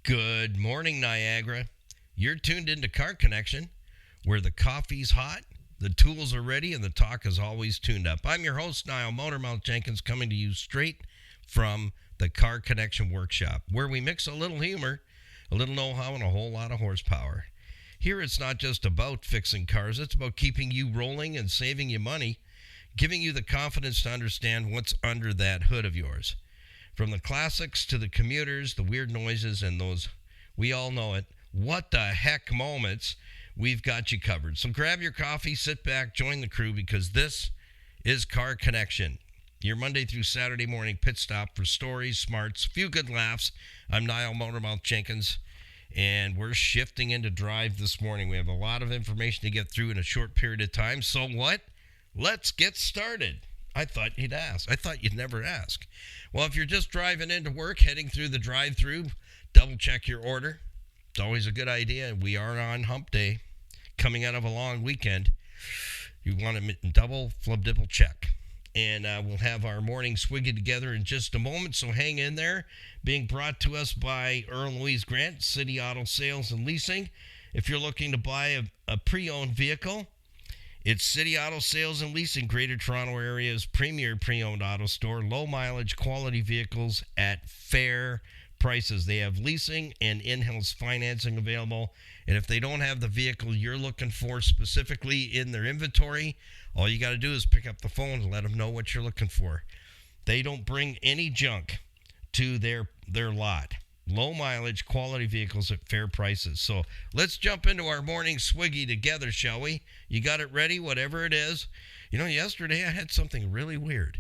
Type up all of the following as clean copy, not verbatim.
Good morning, Niagara. You're tuned into Car Connection, where the coffee's hot, the tools are ready, and the talk is always tuned up. I'm your host, Niall Motormouth Jenkins, coming to you straight from the Car Connection Workshop, where we mix a little humor, a little know-how, and a whole lot of horsepower. Here it's not just about fixing cars, it's about keeping you rolling and saving you money, giving you the confidence to understand what's under that hood of yours. From the classics to the commuters, the weird noises, and those, we all know it, what the heck moments, we've got you covered. So grab your coffee, sit back, join the crew, because this is Car Connection, your Monday through Saturday morning pit stop for stories, smarts, a few good laughs. I'm Niall Motormouth Jenkins, and we're shifting into drive this morning. We have a lot of information to get through in a short period of time. So what? Let's get started. I thought you'd ask. I thought you'd never ask. Well, if you're just driving into work, heading through the drive-through, double check your order. It's always a good idea. We are on hump day, coming out of a long weekend. You want to double, flub, dipple check. And we'll have our morning swiggy together in just a moment, so hang in there. Being brought to us by Earl and Louise Grant, City Auto Sales and Leasing. If you're looking to buy a pre-owned vehicle, it's City Auto Sales and Leasing, Greater Toronto Area's premier pre-owned auto store. Low mileage, quality vehicles at fair prices. They have leasing and in-house financing available. And if they don't have the vehicle you're looking for specifically in their inventory, all you got to do is pick up the phone and let them know what you're looking for. They don't bring any junk to their lot. Low mileage, quality vehicles at fair prices. So let's jump into our morning swiggy together, shall we? You got it ready, whatever it is. You know, yesterday I had something really weird.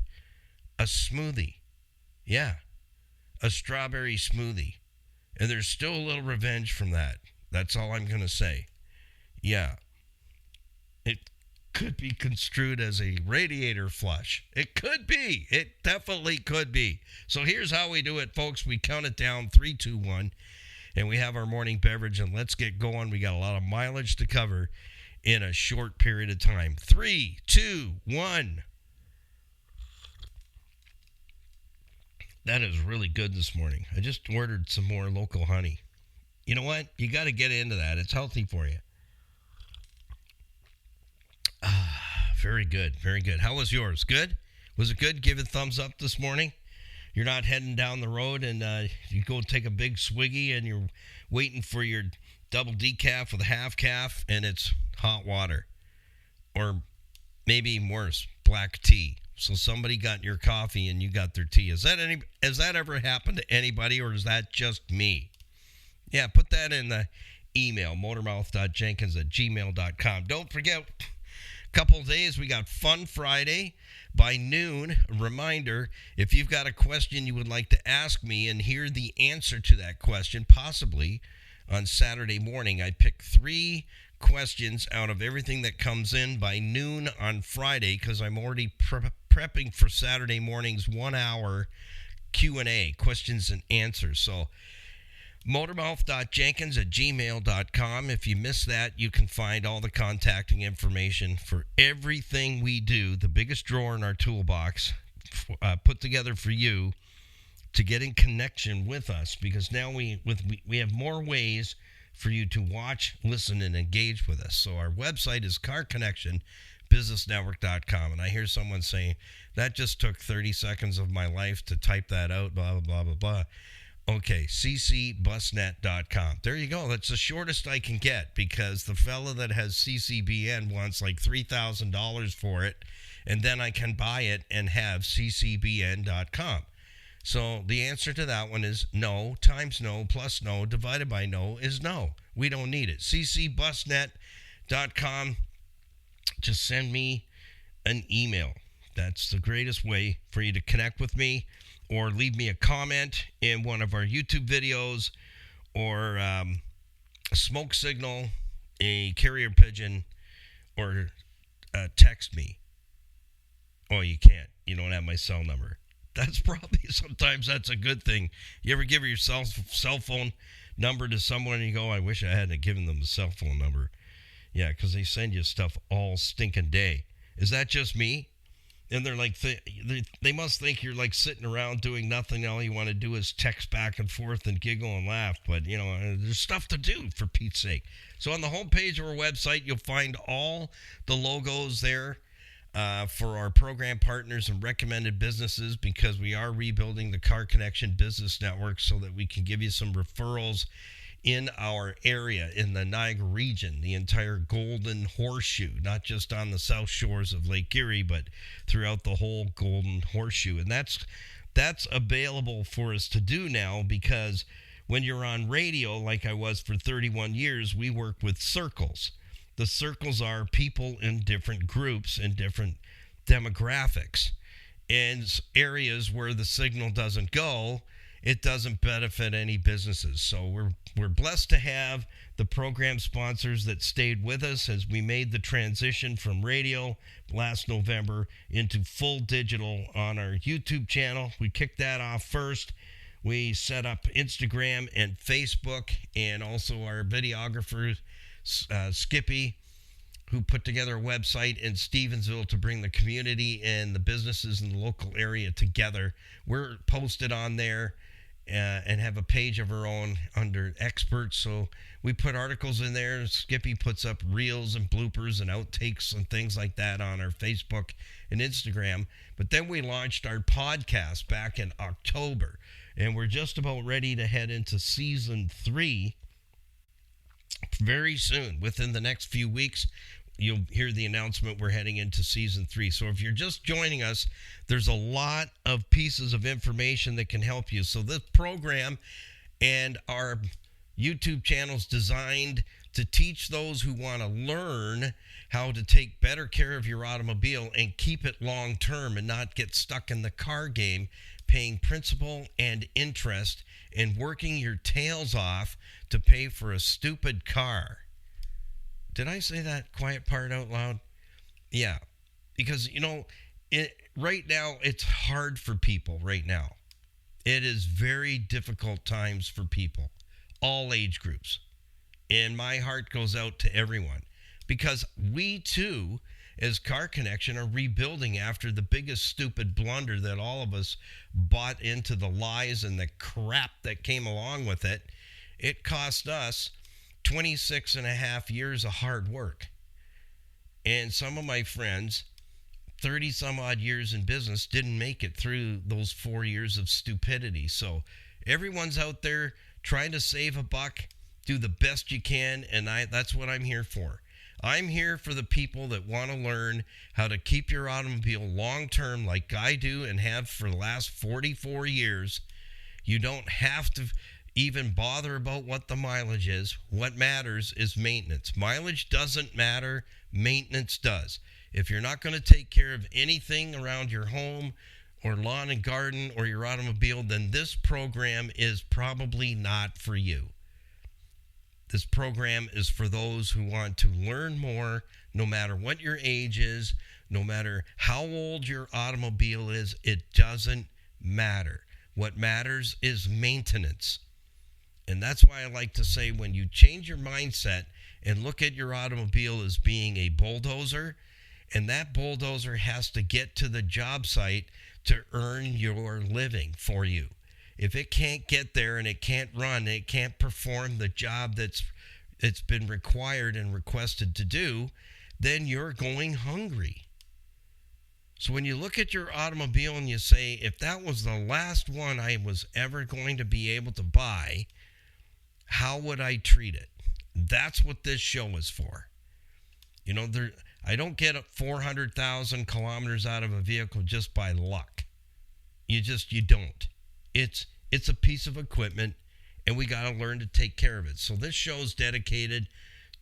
A smoothie. Yeah, a strawberry smoothie. And there's still a little revenge from that. That's all I'm going to say. Yeah. It could be construed as a radiator flush. It could be. It definitely could be. So here's how we do it, folks. We count it down, 3, 2, 1, and we have our morning beverage, and let's get going. We got a lot of mileage to cover in a short period of time. 3, 2, 1. That is really good this morning. I just ordered some more local honey. You know what? You got to get into that. It's healthy for you. Very good. Very good. How was yours? Good? Was it good? Give it a thumbs up this morning. You're not heading down the road and you go take a big swiggy and you're waiting for your double decaf with a half calf and it's hot water. Or maybe worse, black tea. So somebody got your coffee and you got their tea. Has that ever happened to anybody, or is that just me? Yeah, put that in the email, motormouth.jenkins@gmail.com. Don't forget, couple of days, we got Fun Friday by noon. A reminder, if you've got a question you would like to ask me and hear the answer to that question, possibly on Saturday morning, I pick 3 questions out of everything that comes in by noon on Friday, because I'm already prepping for Saturday morning's 1-hour Q&A, questions and answers. So motormouth.jenkins@gmail.com. If you miss that, you can find all the contacting information for everything we do, the biggest drawer in our toolbox, put together for you to get in connection with us, because now we have more ways for you to watch, listen, and engage with us. So our website is carconnectionbusinessnetwork.com. And I hear someone saying, that just took 30 seconds of my life to type that out, blah, blah, blah, blah, blah. Okay, ccbusnet.com. There you go. That's the shortest I can get, because the fella that has CCBN wants like $3,000 for it, and then I can buy it and have ccbn.com. So the answer to that one is no times no plus no divided by no is no. We don't need it. ccbusnet.com. Just send me an email. That's the greatest way for you to connect with me. Or leave me a comment in one of our YouTube videos, or a smoke signal, a carrier pigeon, or text me. Oh, you can't. You don't have my cell number. That's probably, sometimes that's a good thing. You ever give your cell phone number to someone and you go, I wish I hadn't given them the cell phone number. Yeah, because they send you stuff all stinking day. Is that just me? And they're like, they must think you're like sitting around doing nothing. All you want to do is text back and forth and giggle and laugh. But, there's stuff to do, for Pete's sake. So on the homepage of our website, you'll find all the logos there for our program partners and recommended businesses, because we are rebuilding the Car Connection Business Network so that we can give you some referrals in our area, in the Niagara region, the entire Golden Horseshoe, not just on the south shores of Lake Erie, but throughout the whole Golden Horseshoe. And that's available for us to do now, because when you're on radio, like I was for 31 years, we work with circles. The circles are people in different groups and different demographics. And areas where the signal doesn't go, it doesn't benefit any businesses. So we're blessed to have the program sponsors that stayed with us as we made the transition from radio last November into full digital on our YouTube channel. We kicked that off first. We set up Instagram and Facebook, and also our videographer, Skippy, who put together a website in Stevensville to bring the community and the businesses in the local area together. We're posted on there and have a page of our own under experts. So we put articles in there. Skippy puts up reels and bloopers and outtakes and things like that on our Facebook and Instagram. But then we launched our podcast back in October, and we're just about ready to head into season 3 very soon. Within the next few weeks, you'll hear the announcement we're heading into season 3. So if you're just joining us, there's a lot of pieces of information that can help you. So this program and our YouTube channel is designed to teach those who want to learn how to take better care of your automobile and keep it long term and not get stuck in the car game, paying principal and interest and working your tails off to pay for a stupid car. Did I say that quiet part out loud? Yeah, because, right now, it's hard for people right now. It is very difficult times for people, all age groups. And my heart goes out to everyone, because we, too, as Car Connection, are rebuilding after the biggest stupid blunder that all of us bought into, the lies and the crap that came along with it. It cost us 26 and a half years of hard work. And some of my friends, 30 some odd years in business, didn't make it through those 4 years of stupidity. So everyone's out there trying to save a buck, do the best you can, and that's what I'm here for. I'm here for the people that want to learn how to keep your automobile long term, like I do and have for the last 44 years. You don't have to even bother about what the mileage is. What matters is maintenance. Mileage doesn't matter. Maintenance does. If you're not going to take care of anything around your home or lawn and garden or your automobile, then this program is probably not for you. This program is for those who want to learn more, no matter what your age is, no matter how old your automobile is. It doesn't matter. What matters is maintenance. And that's why I like to say, when you change your mindset and look at your automobile as being a bulldozer, and that bulldozer has to get to the job site to earn your living for you. If it can't get there and it can't run, it can't perform the job it's been required and requested to do, then you're going hungry. So when you look at your automobile and you say, if that was the last one I was ever going to be able to buy, how would I treat it? That's what this show is for. I don't get 400,000 kilometers out of a vehicle just by luck. You don't. It's a piece of equipment, and we got to learn to take care of it. So this show is dedicated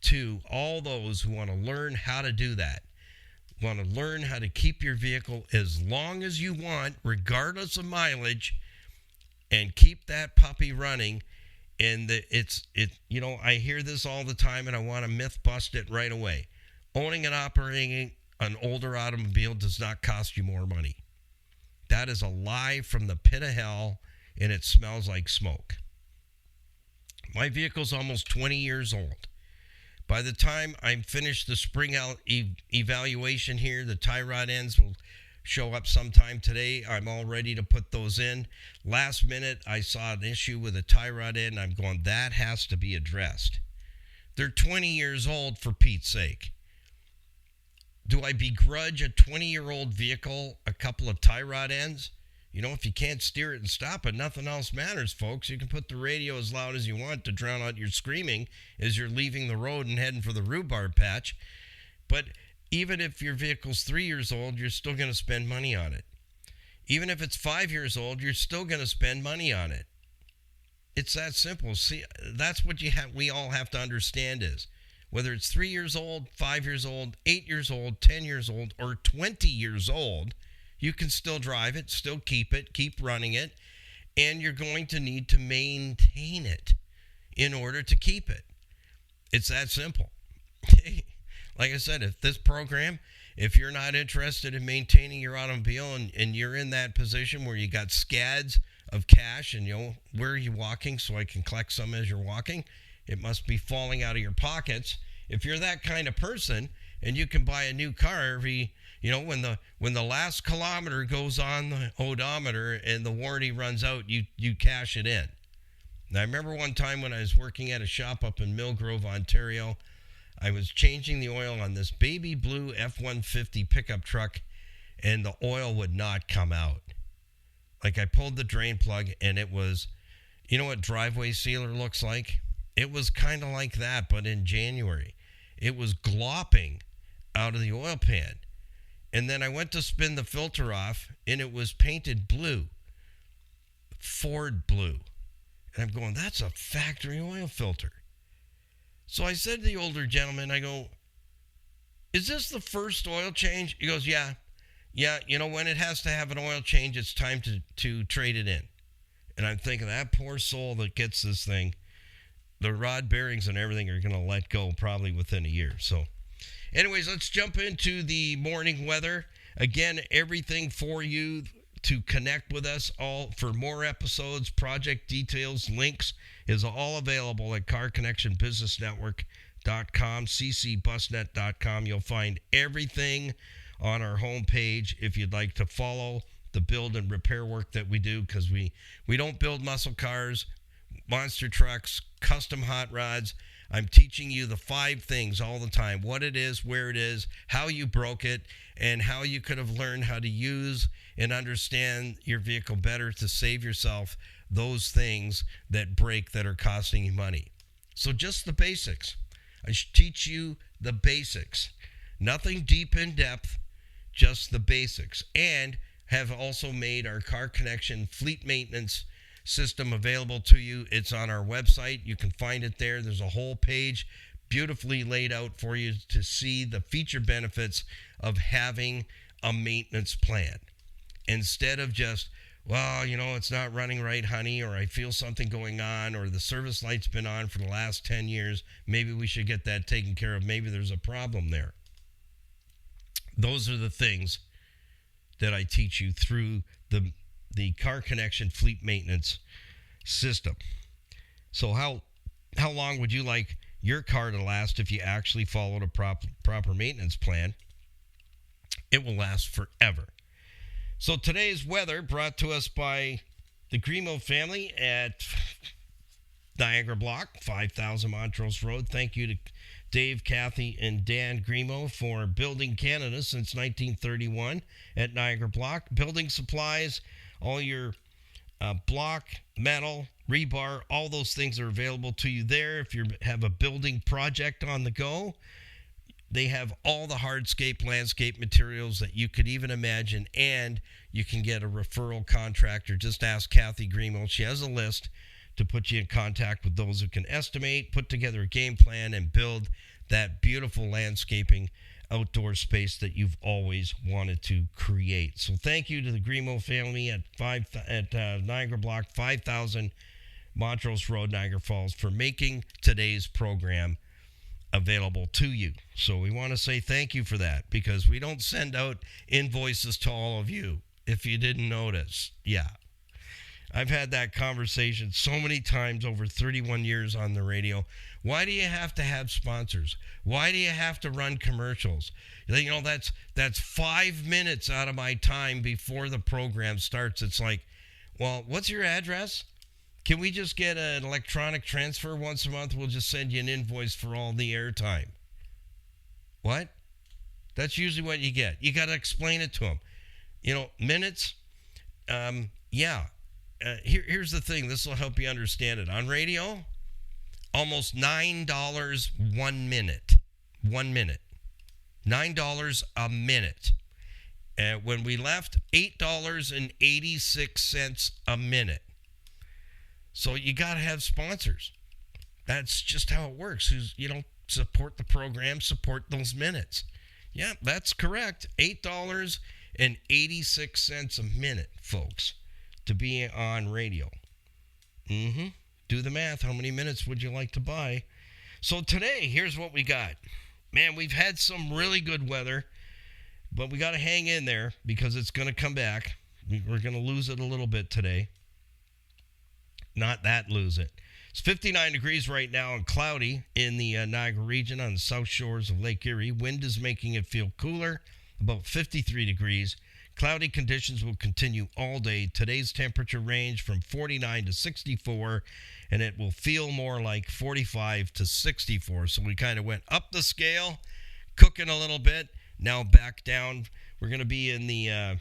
to all those who want to learn how to do that. Want to learn how to keep your vehicle as long as you want, regardless of mileage, and keep that puppy running. And I hear this all the time, and I want to myth bust it right away. Owning and operating an older automobile does not cost you more money. That is a lie from the pit of hell, and it smells like smoke. My vehicle's almost 20 years old. By the time I'm finished the spring evaluation here, the tie rod ends will show up sometime today. I'm all ready to put those in. Last minute, I saw an issue with a tie rod in. I'm going, that has to be addressed. They're 20 years old, for Pete's sake. Do I begrudge a 20-year-old vehicle a couple of tie rod ends? You know, if you can't steer it and stop it, nothing else matters, folks. You can put the radio as loud as you want to drown out your screaming as you're leaving the road and heading for the rhubarb patch. But even if your vehicle's 3 years old, you're still going to spend money on it. Even if it's 5 years old, you're still going to spend money on it. It's that simple. See, that's what we all have to understand is, whether it's 3 years old, 5 years old, 8 years old, 10 years old, or 20 years old, you can still drive it, still keep it, keep running it, and you're going to need to maintain it in order to keep it. It's that simple. Like I said, if you're not interested in maintaining your automobile and you're in that position where you got scads of cash and, where are you walking so I can collect some as you're walking? It must be falling out of your pockets. If you're that kind of person and you can buy a new car every, when the last kilometer goes on the odometer and the warranty runs out, you cash it in. Now, I remember one time when I was working at a shop up in Millgrove, Ontario, I was changing the oil on this baby blue F-150 pickup truck, and the oil would not come out. Like, I pulled the drain plug, and it was, you know what driveway sealer looks like? It was kind of like that, but in January. It was glopping out of the oil pan. And then I went to spin the filter off, and it was painted blue. Ford blue. And I'm going, that's a factory oil filter. So I said to the older gentleman, I go, is this the first oil change? He goes, yeah. Yeah, when it has to have an oil change, it's time to trade it in. And I'm thinking, that poor soul that gets this thing, the rod bearings and everything are going to let go probably within a year. So anyways, let's jump into the morning weather. Again, everything for you to connect with us all for more episodes, project details, links is all available at carconnectionbusinessnetwork.com, ccbusnet.com. You'll find everything on our homepage if you'd like to follow the build and repair work that we do, because we don't build muscle cars, monster trucks, custom hot rods. I'm teaching you the 5 things all the time: what it is, where it is, how you broke it, and how you could have learned how to use and understand your vehicle better to save yourself those things that break that are costing you money. So just the basics. I teach you the basics. Nothing deep in depth, just the basics. And have also made our Car Connection fleet maintenance system available to you. It's on our website. You can find it there. There's a whole page beautifully laid out for you to see the feature benefits of having a maintenance plan. Instead of just, well, it's not running right, honey, or I feel something going on, or the service light's been on for the last 10 years. Maybe we should get that taken care of. Maybe there's a problem there. Those are the things that I teach you through the Car Connection fleet maintenance system. So how long would you like your car to last if you actually followed a proper maintenance plan? It will last forever. So today's weather brought to us by the Grimo family at Niagara Block, 5000 Montrose Road. Thank you to Dave, Kathy, and Dan Grimo for building Canada since 1931 at Niagara Block. Building supplies, all your block, metal, rebar, all those things are available to you there. If you have a building project on the go, they have all the hardscape, landscape materials that you could even imagine, and you can get a referral contractor. Just ask Kathy Grimo. She has a list to put you in contact with those who can estimate, put together a game plan, and build that beautiful landscaping outdoor space that you've always wanted to create. So thank you to the Grimo family at Niagara Block, 5000 Montrose Road, Niagara Falls, for making today's program available to you. So we want to say thank you for that, because we don't send out invoices to all of you, if you didn't notice. Yeah. I've had that conversation so many times over 31 years on the radio. Why do you have to have sponsors? Why do you have to run commercials? You know, that's 5 minutes out of my time before the program starts. It's like, well, what's your address? Can we just get an electronic transfer once a month? We'll just send you an invoice for all the airtime. What? That's usually what you get. You got to explain it to them. You know, minutes, yeah. Here's the thing. This will help you understand it. On radio, almost $9 1 minute. 1 minute. $9 a minute. When we left, $8.86 a minute. So you got to have sponsors. That's just how it works. Support the program, support those minutes. Yeah, that's correct. $8.86 a minute, folks, to be on radio. Do the math. How many minutes would you like to buy? So today, here's what we got. Man, we've had some really good weather, but we got to hang in there because it's going to come back. We're going to lose it a little bit today. Not that lose it. It's 59 degrees right now and cloudy in the Niagara region on the south shores of Lake Erie. Wind is making it feel cooler, about 53 degrees. Cloudy conditions will continue all day. Today's temperature range from 49 to 64, and it will feel more like 45 to 64. So we kind of went up the scale, cooking a little bit, now back down. We're going to be in the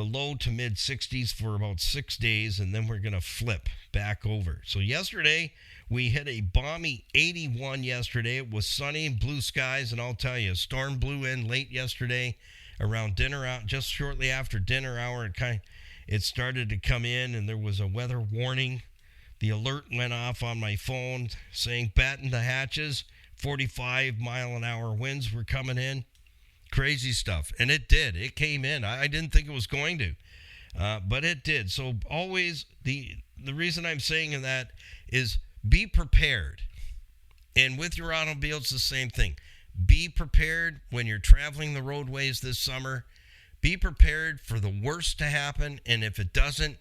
low to mid 60s for about 6 days, and then we're going to flip back over. So yesterday, we hit a balmy 81 yesterday. It was sunny, blue skies, and I'll tell you, a storm blew in late yesterday around dinner out, just shortly after dinner hour. It started to come in, and there was a weather warning. The alert went off on my phone saying, batten the hatches, 45-mile-an-hour winds were coming in. Crazy stuff. And it did. It came in. I didn't think it was going to, but it did. So always, the reason I'm saying that is be prepared. And with your automobile, it's the same thing. Be prepared when you're traveling the roadways this summer. Be prepared for the worst to happen. And if it doesn't,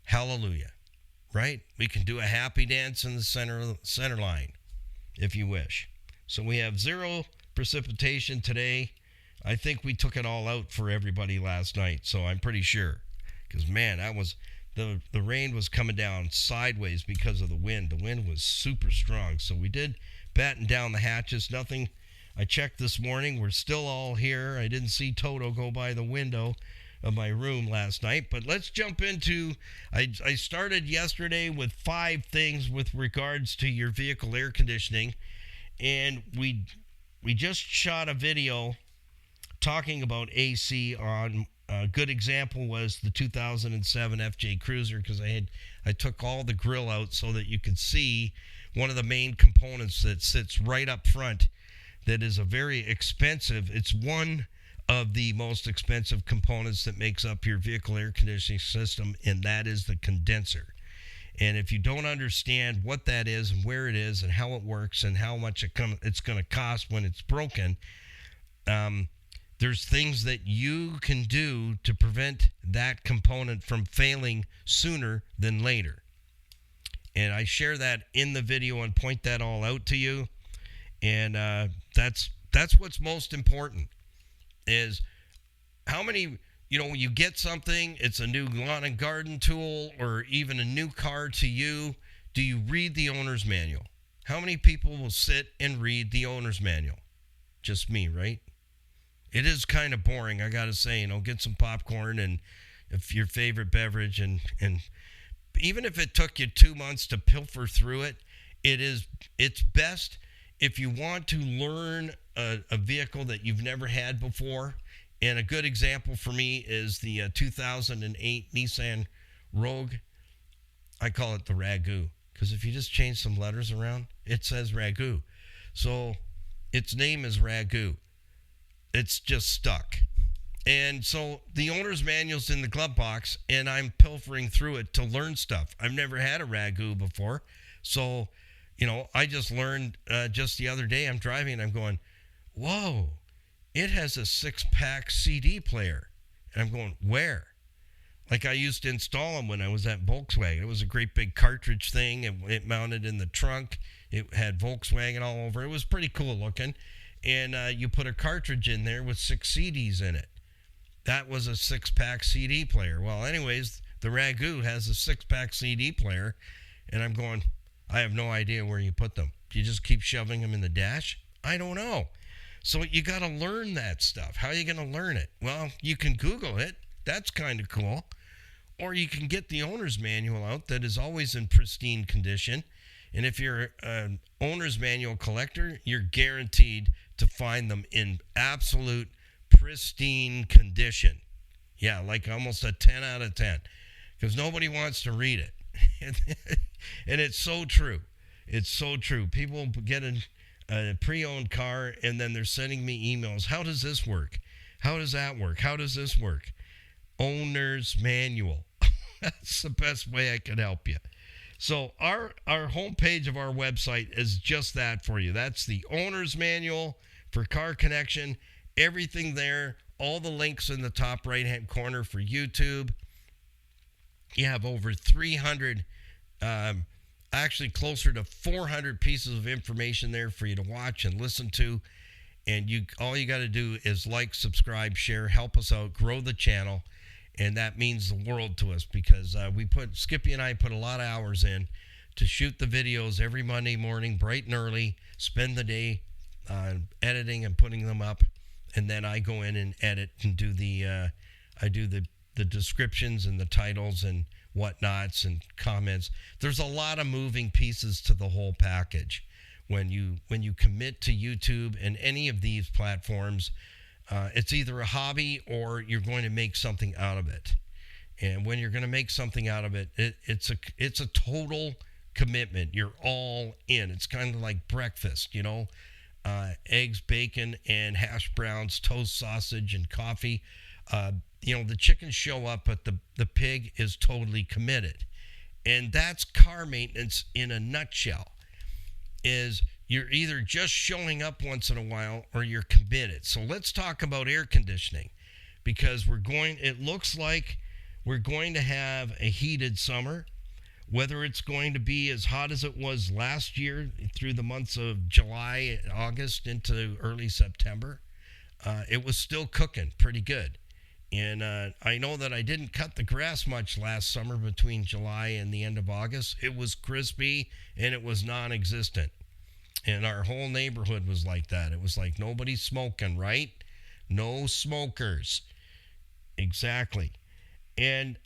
hallelujah, right? We can do a happy dance in the center line if you wish. So we have 0 precipitation today. I think we took it all out for everybody last night, so I'm pretty sure. Because, man, that was the rain was coming down sideways because of the wind. The wind was super strong, so we did batten down the hatches. Nothing. I checked this morning. We're still all here. I didn't see Toto go by the window of my room last night. But let's jump into, I started yesterday with 5 things with regards to your vehicle air conditioning. And we just shot a video talking about AC on a good example was the 2007 FJ Cruiser, because I took all the grill out so that you could see one of the main components that sits right up front that is a very expensive, it's one of the most expensive components that makes up your vehicle air conditioning system, and that is the condenser. And if you don't understand what that is and where it is and how it works and how much it's going to cost when it's broken, there's things that you can do to prevent that component from failing sooner than later. And I share that in the video and point that all out to you. And that's what's most important is how many, when you get something, it's a new lawn and garden tool or even a new car to you, do you read the owner's manual? How many people will sit and read the owner's manual? Just me, right? It is kind of boring, I got to say. Get some popcorn and if your favorite beverage. And even if it took you 2 months to pilfer through it, it's best if you want to learn a vehicle that you've never had before. And a good example for me is the 2008 Nissan Rogue. I call it the Ragu, because if you just change some letters around, it says Ragu. So its name is Ragu. It's just stuck. And so the owner's manual's in the glove box, and I'm pilfering through it to learn stuff. I've never had a Ragu before. So, I just learned just the other day. I'm driving, and I'm going, whoa, it has a 6-pack CD player. And I'm going, where? Like I used to install them when I was at Volkswagen. It was a great big cartridge thing. It mounted in the trunk. It had Volkswagen all over. It was pretty cool looking. And you put a cartridge in there with 6 CDs in it. That was a 6-pack CD player. Well, anyways, the Ragu has a 6-pack CD player. And I'm going, I have no idea where you put them. You just keep shoving them in the dash? I don't know. So you got to learn that stuff. How are you going to learn it? Well, you can Google it. That's kind of cool. Or you can get the owner's manual out that is always in pristine condition. And if you're an owner's manual collector, you're guaranteed to find them in absolute pristine condition. Yeah, like almost a 10 out of 10. Because nobody wants to read it. And it's so true. It's so true. People get a pre-owned car and then they're sending me emails. How does this work? How does that work? How does this work? Owner's manual. That's the best way I can help you. So our homepage of our website is just that for you. That's the owner's manual for Car Connection. Everything there. All the links in the top right-hand corner for YouTube. You have over 300, actually closer to 400 pieces of information there for you to watch and listen to. And all you got to do is like, subscribe, share, help us out, grow the channel. And that means the world to us because Skippy and I put a lot of hours in to shoot the videos every Monday morning, bright and early, spend the day editing and putting them up. And then I go in and edit and do the descriptions and the titles and whatnots and comments. There's a lot of moving pieces to the whole package. When you commit to YouTube and any of these platforms, it's either a hobby or you're going to make something out of it. And when you're going to make something out of it, it's a total commitment. You're all in. It's kind of like breakfast, eggs, bacon, and hash browns, toast, sausage, and coffee. The chickens show up, but the pig is totally committed. And that's car maintenance in a nutshell. Is you're either just showing up once in a while or you're committed. So let's talk about air conditioning because it looks like we're going to have a heated summer. Whether it's going to be as hot as it was last year through the months of July, August into early September, it was still cooking pretty good. And I know that I didn't cut the grass much last summer between July and the end of August. It was crispy and it was non-existent. And our whole neighborhood was like that. It was like nobody's smoking, right? No smokers. Exactly. And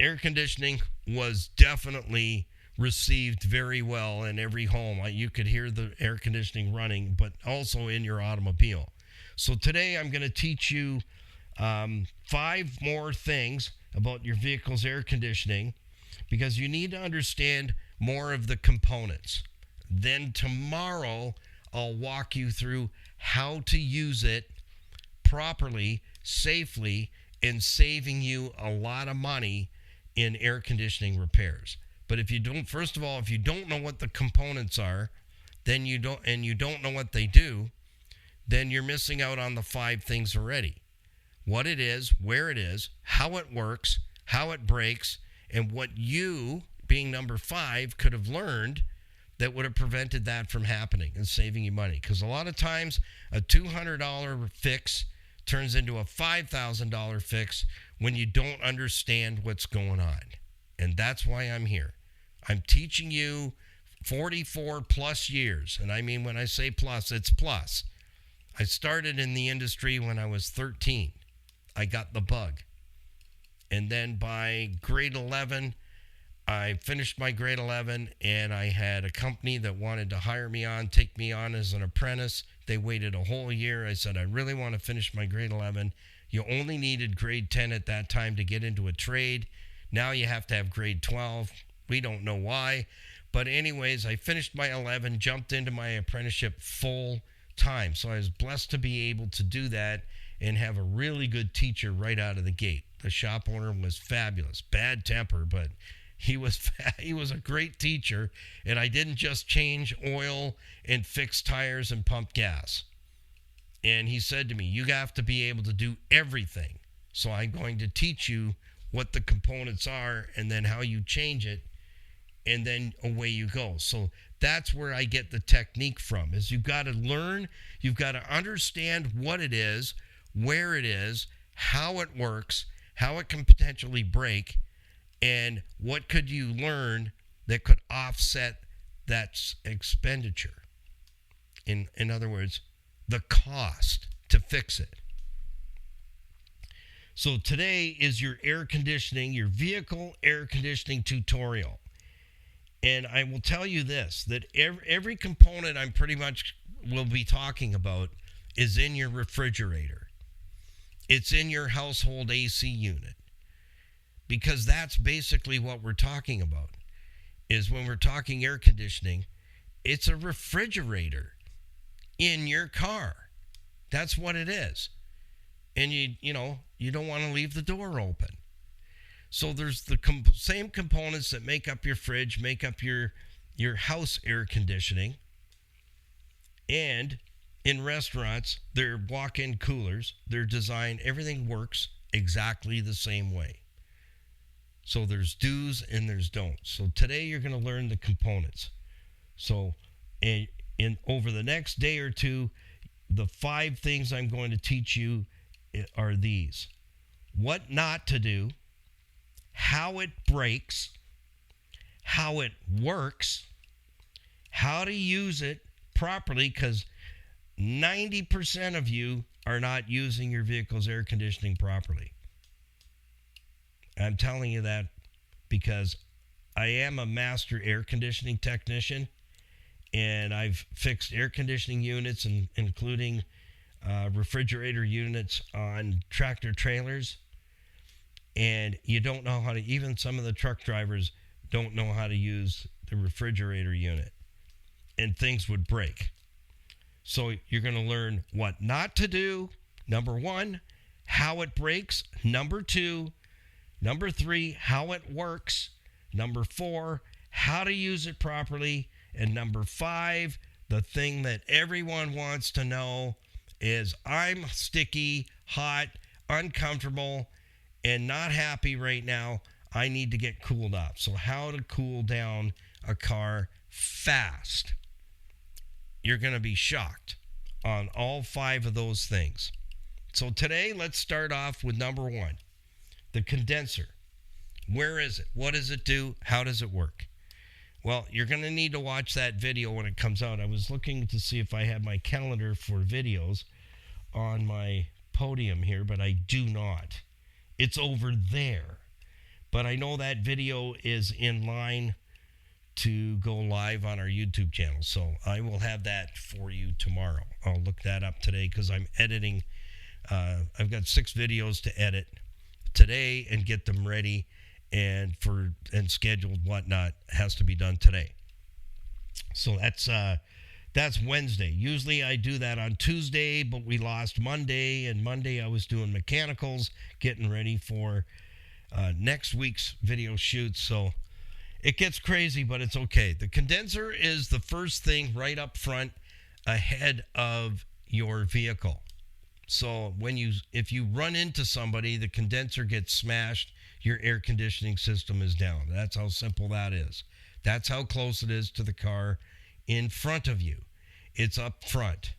air conditioning was definitely received very well in every home. You could hear the air conditioning running, but also in your automobile. So today I'm going to teach you 5 more things about your vehicle's air conditioning because you need to understand more of the components. Then tomorrow I'll walk you through how to use it properly, safely, and saving you a lot of money in air conditioning repairs. But if you don't know what the components are, then you don't know what they do, then you're missing out on the 5 things already. What it is, where it is, how it works, how it breaks, and what you, being number 5, could have learned that would have prevented that from happening and saving you money. Because a lot of times a $200 fix turns into a $5,000 fix when you don't understand what's going on. And that's why I'm here. I'm teaching you 44 plus years. And I mean, when I say plus, it's plus. I started in the industry when I was 13. I got the bug. And then by grade 11, I finished my grade 11 and I had a company that wanted to hire me on, take me on as an apprentice. They waited a whole year. I said, I really want to finish my grade 11. You only needed grade 10 at that time to get into a trade. Now you have to have grade 12. We don't know why. But anyways, I finished my 11, jumped into my apprenticeship full time. So I was blessed to be able to do that and have a really good teacher right out of the gate. The shop owner was fabulous. Bad temper, but he was a great teacher, and I didn't just change oil and fix tires and pump gas. And he said to me, you have to be able to do everything. So I'm going to teach you what the components are and then how you change it, and then away you go. So that's where I get the technique from, is you've got to learn, you've got to understand what it is, where it is, how it works, how it can potentially break, and what could you learn that could offset that expenditure. In other words, the cost to fix it. So today is your your vehicle air conditioning tutorial. And I will tell you this, that every component I'm pretty much will be talking about is in your refrigerator. It's in your household AC unit. Because that's basically what we're talking about, is when we're talking air conditioning, it's a refrigerator in your car. That's what it is. And you don't want to leave the door open. So there's the same components that make up your fridge, make up your house air conditioning. And in restaurants, they're walk-in coolers. They're designed, everything works exactly the same way. So there's do's and there's don'ts. So today you're going to learn the components. So in over the next day or two, the 5 things I'm going to teach you are these: what not to do, how it breaks, how it works, how to use it properly, because 90% of you are not using your vehicle's air conditioning properly. I'm telling you that because I am a master air conditioning technician, and I've fixed air conditioning units, including refrigerator units on tractor trailers. And you don't know how to, even some of the truck drivers don't know how to use the refrigerator unit, and things would break. So you're going to learn what not to do, number 1, how it breaks, number 2, number 3, how it works, number 4, how to use it properly, and number 5, the thing that everyone wants to know is, I'm sticky, hot, uncomfortable, and not happy right now. I need to get cooled off. So how to cool down a car fast. You're going to be shocked on all 5 of those things. So today, let's start off with number 1, the condenser. Where is it? What does it do? How does it work? Well, you're going to need to watch that video when it comes out. I was looking to see if I had my calendar for videos on my podium here, but I do not. It's over there. But I know that video is in line to go live on our YouTube channel. So I will have that for you tomorrow. I'll look that up today because I'm editing. I've got 6 videos to edit today and get them ready and scheduled. Whatnot has to be done today. So that's Wednesday. Usually I do that on Tuesday, but we lost Monday, and Monday I was doing mechanicals, getting ready for next week's video shoot. So it gets crazy, but it's okay. The condenser is the first thing right up front ahead of your vehicle. So if you run into somebody, the condenser gets smashed, your air conditioning system is down. That's how simple that is. That's how close it is to the car in front of you. It's up front.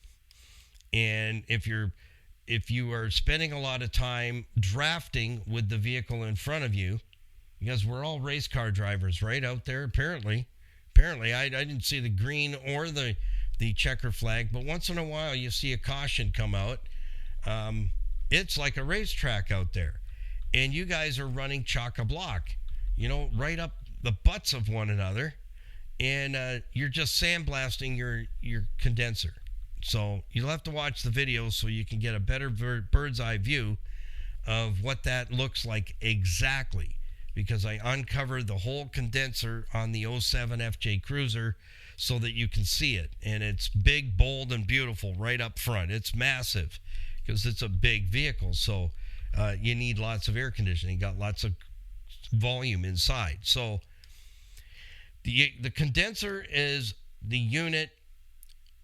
And if you are spending a lot of time drafting with the vehicle in front of you, because we're all race car drivers right out there, apparently I didn't see the green or the checker flag, but once in a while you see a caution come out. It's like a racetrack out there, and you guys are running chock-a-block, right up the butts of one another, and you're just sandblasting your condenser. So you'll have to watch the video so you can get a better bird's eye view of what that looks like exactly, because I uncovered the whole condenser on the 07 FJ Cruiser so that you can see it, and it's big, bold, and beautiful right up front. It's massive because it's a big vehicle, so you need lots of air conditioning, got lots of volume inside. So the condenser is the unit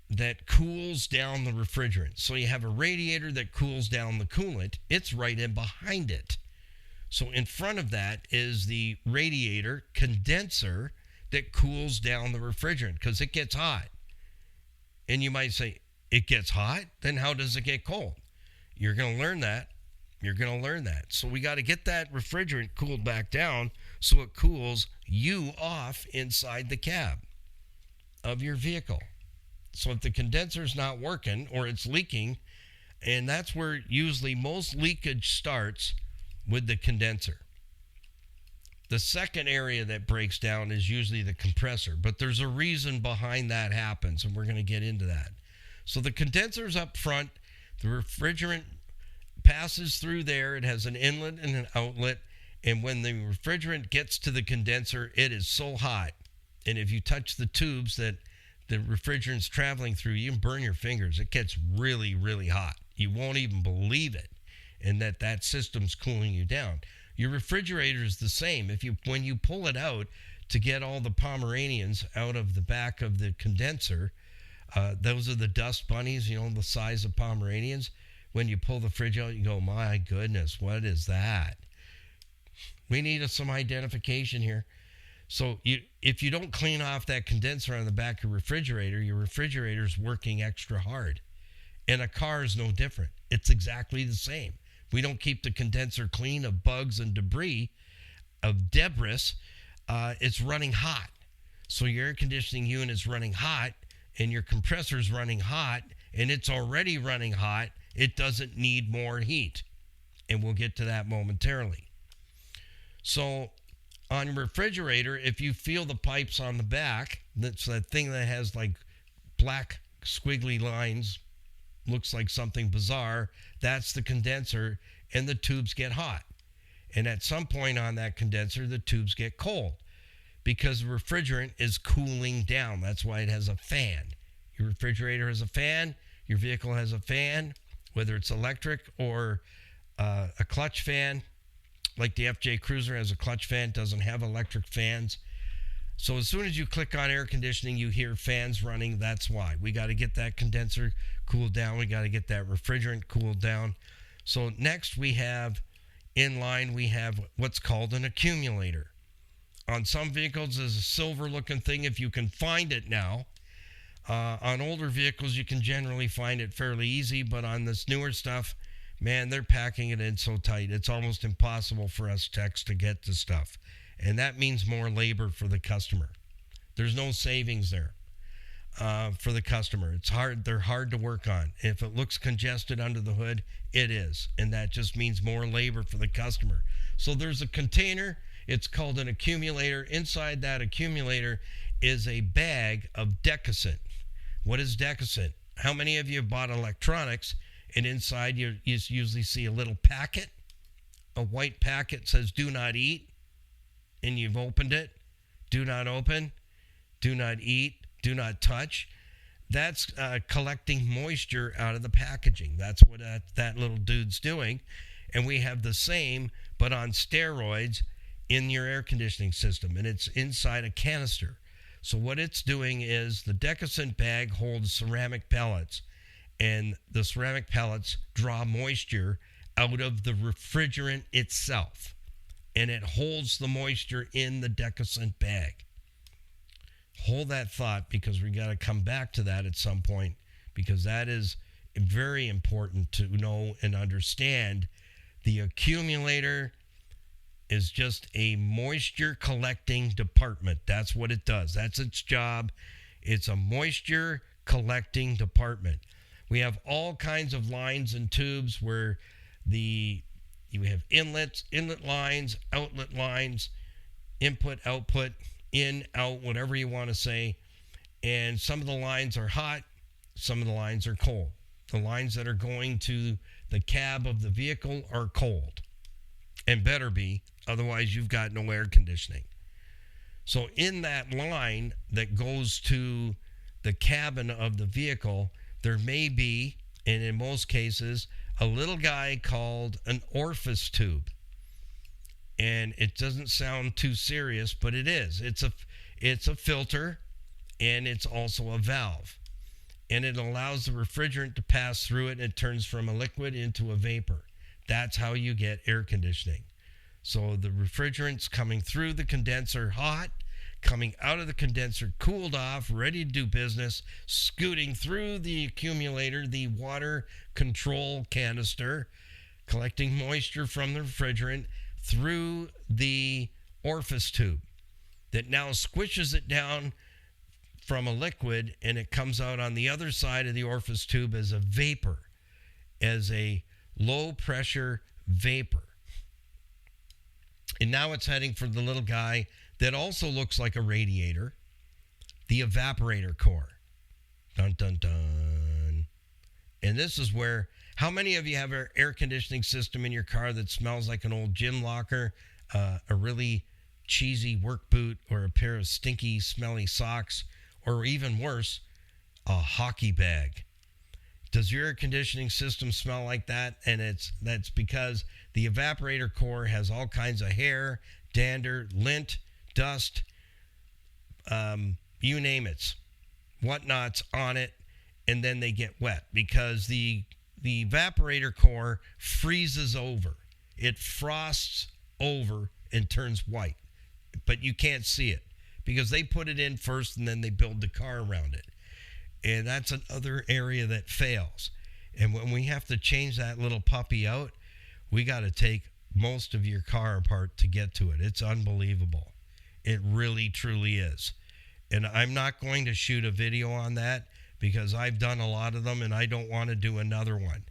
that cools down the refrigerant. So you have a radiator that cools down the coolant. It's right in behind it. So in front of that is the radiator condenser that cools down the refrigerant because it gets hot. And you might say, it gets hot? Then how does it get cold? You're going to learn that. You're going to learn that. So we got to get that refrigerant cooled back down so it cools you off inside the cab of your vehicle. So if the condenser's not working or it's leaking, and that's where usually most leakage starts with the condenser. The second area that breaks down is usually the compressor, but there's a reason behind that happens, and we're going to get into that. So the condenser's up front, the refrigerant passes through there, it has an inlet and an outlet, and when the refrigerant gets to the condenser, it is so hot, and if you touch the tubes that the refrigerant's traveling through, you can burn your fingers. It gets really, really hot. You won't even believe it, and that system's cooling you down. Your refrigerator is the same. When you pull it out to get all the Pomeranians out of the back of the condenser, those are the dust bunnies, the size of Pomeranians. When you pull the fridge out, you go, my goodness, what is that? We need some identification here. So if you don't clean off that condenser on the back of your refrigerator's working extra hard. And a car is no different. It's exactly the same. If we don't keep the condenser clean of bugs and debris, it's running hot. So your air conditioning unit is running hot, and your compressor is running hot, and it's already running hot. It doesn't need more heat. And we'll get to that momentarily. So on your refrigerator, if you feel the pipes on the back, that's that thing that has like black squiggly lines, looks like something bizarre, that's the condenser, and the tubes get hot. And at some point on that condenser, the tubes get cold because the refrigerant is cooling down. That's why it has a fan. Your refrigerator has a fan. Your vehicle has a fan, whether it's electric or a clutch fan. Like the FJ Cruiser has a clutch fan, doesn't have electric fans. So as soon as you click on air conditioning, you hear fans running. That's why. We got to get that condenser cooled down. We got to get that refrigerant cooled down. So next we have what's called an accumulator. On some vehicles, there's a silver-looking thing if you can find it now. On older vehicles, you can generally find it fairly easy, but on this newer stuff, man, they're packing it in so tight. It's almost impossible for us techs to get the stuff. And that means more labor for the customer. There's no savings there for the customer. It's hard. They're hard to work on. If it looks congested under the hood, it is. And that just means more labor for the customer. So there's a container. It's called an accumulator. Inside that accumulator is a bag of decusant. What is decusant? How many of you have bought electronics and inside you usually see a little packet? A white packet says do not eat. And you've opened it, do not open, do not eat, do not touch. That's collecting moisture out of the packaging. That's what that little dude's doing. And we have the same, but on steroids in your air conditioning system. And it's inside a canister. So what it's doing is the decusant bag holds ceramic pellets. And the ceramic pellets draw moisture out of the refrigerant itself. And it holds the moisture in the decusant bag. Hold that thought because we got to come back to that at some point because that is very important to know and understand. The accumulator is just a moisture collecting department. That's what it does. That's its job. It's a moisture collecting department. We have all kinds of lines and tubes where you have inlet lines, outlet lines, input, output, in, out, whatever you want to say. And some of the lines are hot, some of the lines are cold. The lines that are going to the cab of the vehicle are cold and better be, otherwise you've got no air conditioning. So in that line that goes to the cabin of the vehicle, there may be, and in most cases, a little guy called an orifice tube. And it doesn't sound too serious, but it is. It's a filter, and it's also a valve. And it allows the refrigerant to pass through it, and it turns from a liquid into a vapor. That's how you get air conditioning. So the refrigerant's coming through the condenser hot, coming out of the condenser cooled off, ready to do business, scooting through the accumulator, the water control canister, collecting moisture from the refrigerant through the orifice tube that now squishes it down from a liquid, and it comes out on the other side of the orifice tube as a vapor, as a low pressure vapor. And now it's heading for the little guy that also looks like a radiator, the evaporator core. Dun, dun, dun. And this is where, how many of you have an air conditioning system in your car that smells like an old gym locker, a really cheesy work boot, or a pair of stinky, smelly socks, or even worse, a hockey bag? Does your air conditioning system smell like that? And that's because the evaporator core has all kinds of hair, dander, lint, dust, you name it, whatnots on it, and then they get wet because the evaporator core freezes over. It frosts over and turns white, but you can't see it because they put it in first and then they build the car around it. And that's another area that fails. And when we have to change that little puppy out, we got to take most of your car apart to get to it. It's unbelievable. It really, truly is. And I'm not going to shoot a video on that because I've done a lot of them and I don't want to do another one.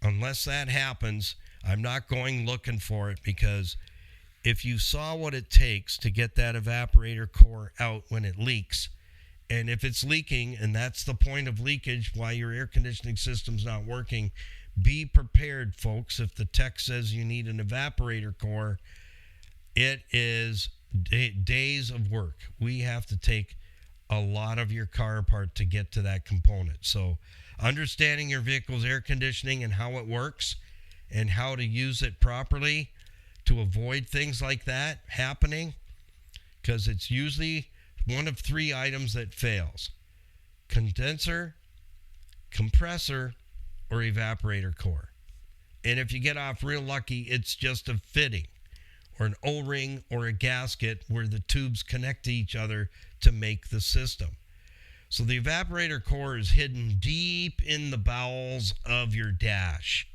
Unless that happens, I'm not going looking for it, because if you saw what it takes to get that evaporator core out when it leaks, and if it's leaking, and that's the point of leakage, why your air conditioning system's not working, be prepared, folks. If the tech says you need an evaporator core, it is days of work. We have to take a lot of your car apart to get to that component. So understanding your vehicle's air conditioning and how it works and how to use it properly to avoid things like that happening, because it's usually one of three items that fails: condenser, compressor, or evaporator core. And if you get off real lucky, it's just a fitting or an O-ring or a gasket where the tubes connect to each other to make the system. So the evaporator core is hidden deep in the bowels of your dash.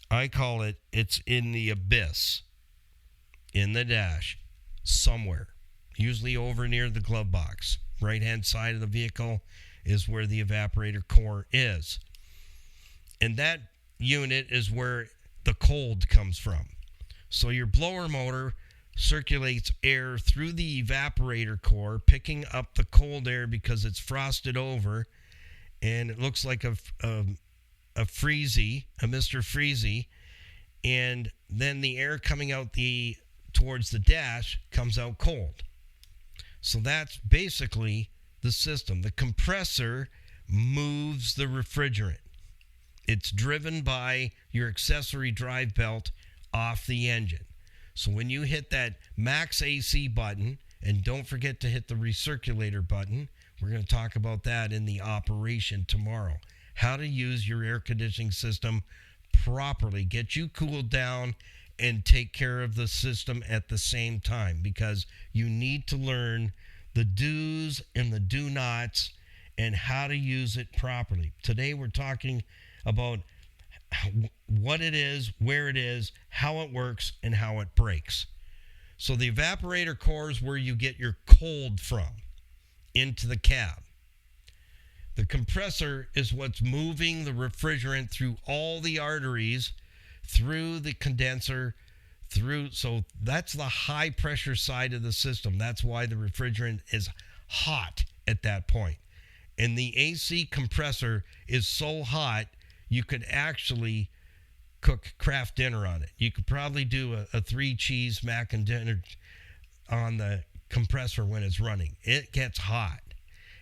I call it, it's in the abyss, in the dash, somewhere. Usually over near the glove box. Right-hand side of the vehicle is where the evaporator core is. And that unit is where the cold comes from. So your blower motor circulates air through the evaporator core, picking up the cold air because it's frosted over, and it looks like a freezy, a Mr. Freezy, and then the air coming out towards the dash comes out cold. So that's basically the system. The compressor moves the refrigerant. It's driven by your accessory drive belt off the engine. So when you hit that max AC button, and don't forget to hit the recirculator button, we're going to talk about that in the operation tomorrow. How to use your air conditioning system properly, get you cooled down, and take care of the system at the same time, because you need to learn the do's and the do-nots and how to use it properly. Today we're talking about what it is, where it is, how it works, and how it breaks. So the evaporator core is where you get your cold from into the cab. The compressor is what's moving the refrigerant through all the arteries, through the condenser, so that's the high pressure side of the system. That's why the refrigerant is hot at that point. And the AC compressor is so hot, you could actually cook Kraft dinner on it. You could probably do a 3-cheese mac and dinner on the compressor when it's running. It gets hot,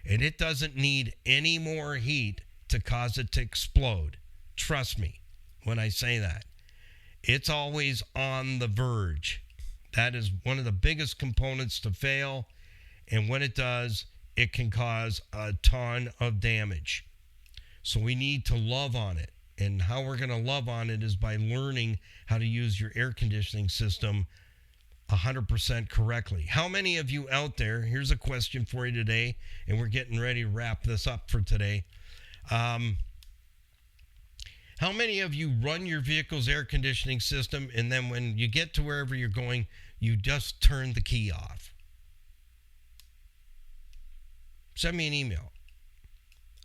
and it doesn't need any more heat to cause it to explode. Trust me when I say that. It's always on the verge. That is one of the biggest components to fail, and when it does, it can cause a ton of damage. So we need to love on it. And how we're going to love on it is by learning how to use your air conditioning system 100% correctly. How many of you out there, here's a question for you today, and we're getting ready to wrap this up for today. How many of you run your vehicle's air conditioning system, and then when you get to wherever you're going, you just turn the key off? Send me an email.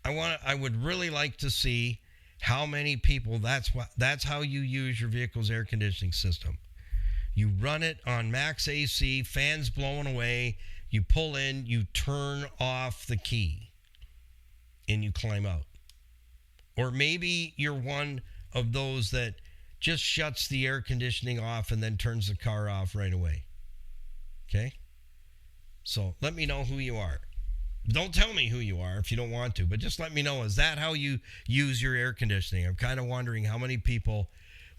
I would really like to see how many people that's how you use your vehicle's air conditioning system. You run it on max AC, fans blowing away, you pull in, you turn off the key, and you climb out. Or maybe you're one of those that just shuts the air conditioning off and then turns the car off right away. Okay? So let me know who you are. Don't tell me who you are if you don't want to, but just let me know, is that how you use your air conditioning? I'm kind of wondering how many people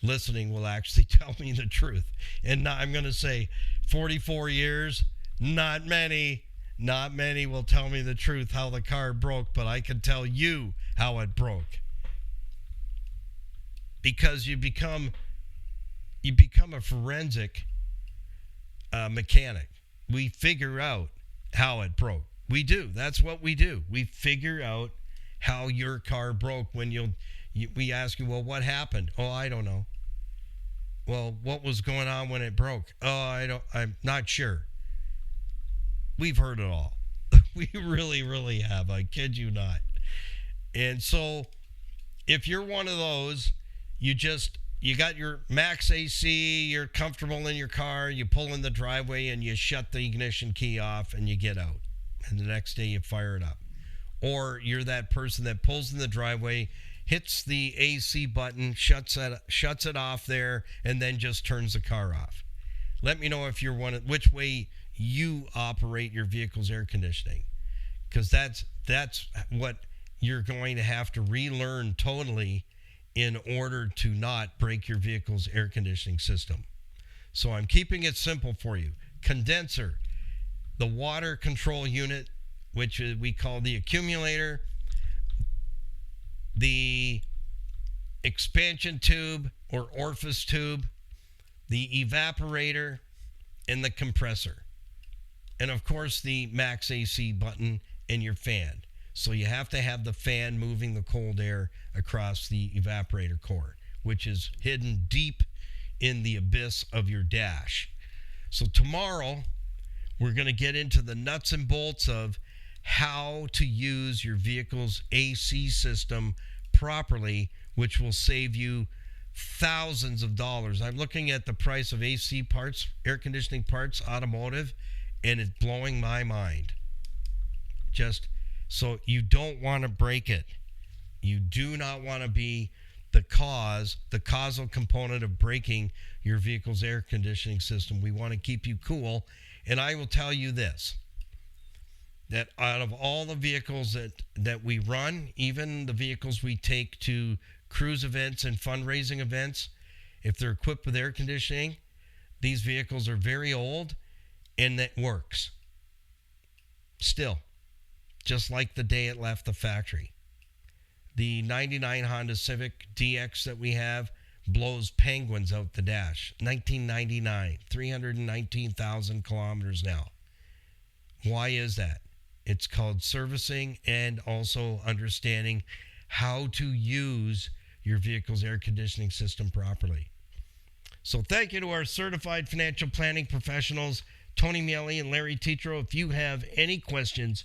listening will actually tell me the truth. And I'm going to say 44 years, not many will tell me the truth how the car broke, but I can tell you how it broke. Because you become a forensic mechanic. We figure out how it broke. We do. That's what we do. We figure out how your car broke when we ask you, well, what happened? Oh, I don't know. Well, what was going on when it broke? Oh, I'm not sure. We've heard it all. We really, really have. I kid you not. And so if you're one of those, you got your max AC, you're comfortable in your car, you pull in the driveway and you shut the ignition key off and you get out. And the next day you fire it up. Or you're that person that pulls in the driveway, hits the AC button, shuts it off there, and then just turns the car off. Let me know if you're which way you operate your vehicle's air conditioning. Because that's what you're going to have to relearn totally in order to not break your vehicle's air conditioning system. So I'm keeping it simple for you. Condenser, the water control unit, which we call the accumulator, the expansion tube or orifice tube, the evaporator, and the compressor. And of course the max AC button and your fan. So you have to have the fan moving the cold air across the evaporator core, which is hidden deep in the abyss of your dash. So tomorrow, we're going to get into the nuts and bolts of how to use your vehicle's AC system properly, which will save you thousands of dollars. I'm looking at the price of AC parts, air conditioning parts, Automotive, and it's blowing my mind. So you don't want to break it. You do not want to be the causal component of breaking your vehicle's air conditioning system. We want to keep you cool. And I will tell you this, that out of all the vehicles that we run, even the vehicles we take to cruise events and fundraising events, if they're equipped with air conditioning, these vehicles are very old and that works. Still, just like the day it left the factory. The 99 Honda Civic DX that we have blows penguins out the dash. 1999, 319,000 kilometers now. Why is that? It's called servicing and also understanding how to use your vehicle's air conditioning system properly. So thank you to our certified financial planning professionals, Tony Miele and Larry Tetro. If you have any questions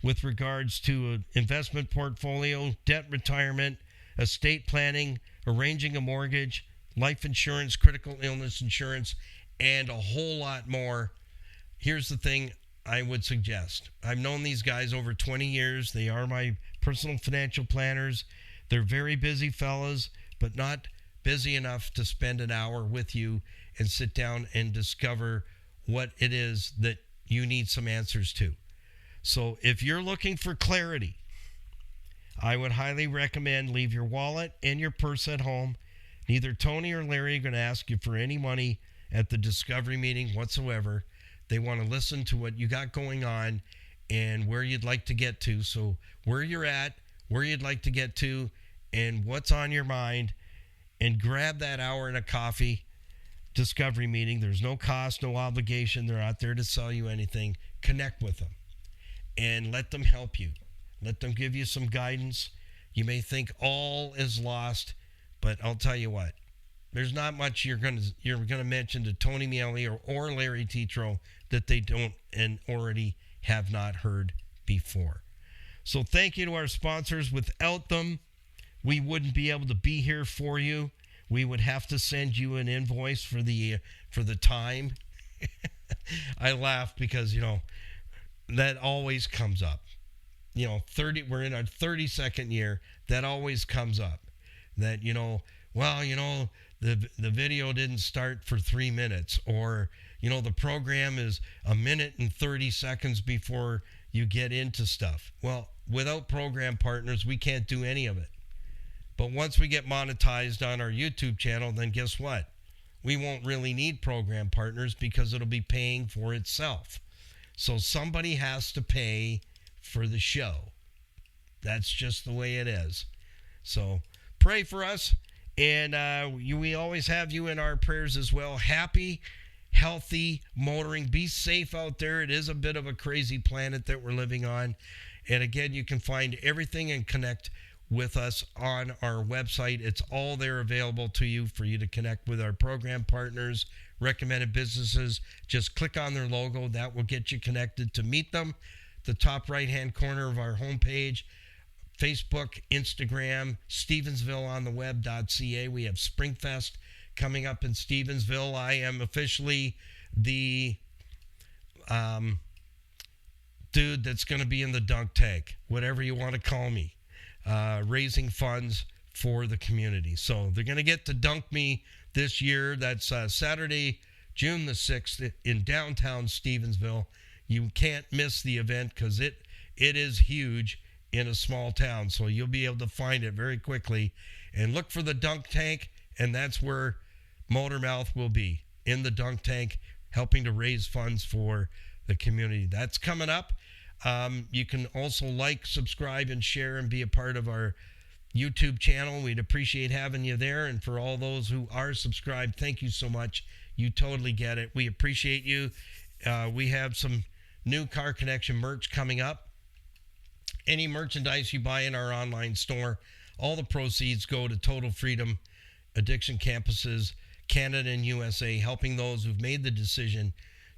with regards to an investment portfolio, debt retirement, estate planning, arranging a mortgage, life insurance, critical illness insurance, and a whole lot more, here's the thing I would suggest. I've known these guys over 20 years. They are my personal financial planners. They're very busy fellas, but not busy enough to spend an hour with you and sit down and discover what it is that you need some answers to. So if you're looking for clarity, I would highly recommend leave your wallet and your purse at home. Neither Tony or Larry are going to ask you for any money at the discovery meeting whatsoever. They want to listen to what you got going on and where you'd like to get to. So where you're at, where you'd like to get to, and what's on your mind, and grab that hour and a coffee discovery meeting. There's no cost, no obligation. They're out there to sell you anything. Connect with them and let them help you. Let them give you some guidance. You may think all is lost, but I'll tell you what. There's not much you're gonna mention to Tony Miele or Larry Tetro that they don't and already have not heard before. So thank you to our sponsors. Without them, we wouldn't be able to be here for you. We would have to send you an invoice for the time. I laugh because, that always comes up. We're in our 32nd year. That always comes up. That, the video didn't start for 3 minutes, or, the program is a minute and 30 seconds before you get into stuff. Well, without program partners, we can't do any of it. But once we get monetized on our YouTube channel, then guess what? We won't really need program partners because it'll be paying for itself. So somebody has to pay for the show. That's just the way it is. So pray for us. And we always have you in our prayers as well. Happy, healthy motoring. Be safe out there. It is a bit of a crazy planet that we're living on. And again, you can find everything and connect with us on our website. It's all there available to you for you to connect with our program partners, recommended businesses. Just click on their logo. That will get you connected to meet them. The top right-hand corner of our homepage, Facebook, Instagram, Stevensvilleontheweb.ca. We have Springfest coming up in Stevensville. I am officially the dude that's going to be in the dunk tank, whatever you want to call me, raising funds for the community. So they're going to get to dunk me this year. That's Saturday, June the 6th in downtown Stevensville. You can't miss the event because it is huge in a small town. So you'll be able to find it very quickly. And look for the dunk tank, and that's where Motormouth will be, in the dunk tank, helping to raise funds for the community. That's coming up. You can also like, subscribe, and share and be a part of our YouTube channel. We'd appreciate having you there. And for all those who are subscribed, thank you so much. You totally get it. We appreciate you. We have some new Car Connection merch coming up. Any merchandise you buy in our online store, all the proceeds go to Total Freedom Addiction Campuses, Canada and USA, helping those who've made the decision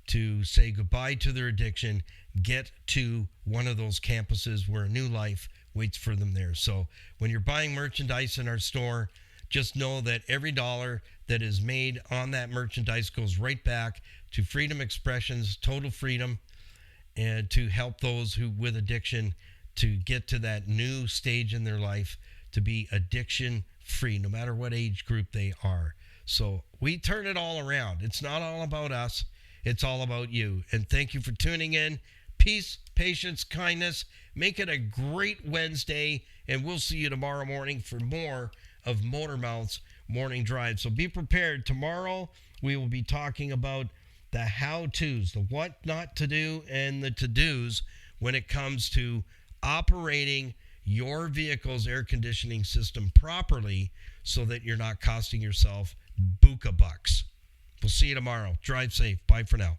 to say goodbye to their addiction, get to one of those campuses where a new life waits for them there. So when you're buying merchandise in our store, just know that every dollar that is made on that merchandise goes right back to Freedom Expressions, Total Freedom, and to help those who with addiction to get to that new stage in their life, to be addiction free, no matter what age group they are. So we turn it all around. It's not all about us. It's all about you. And thank you for tuning in. Peace, patience, kindness. Make it a great Wednesday. And we'll see you tomorrow morning for more of Motormouth's Morning Drive. So be prepared. Tomorrow we will be talking about the how-tos, the what not to do and the to-dos when it comes to operating your vehicle's air conditioning system properly so that you're not costing yourself bucks. We'll see you tomorrow. Drive safe. Bye for now.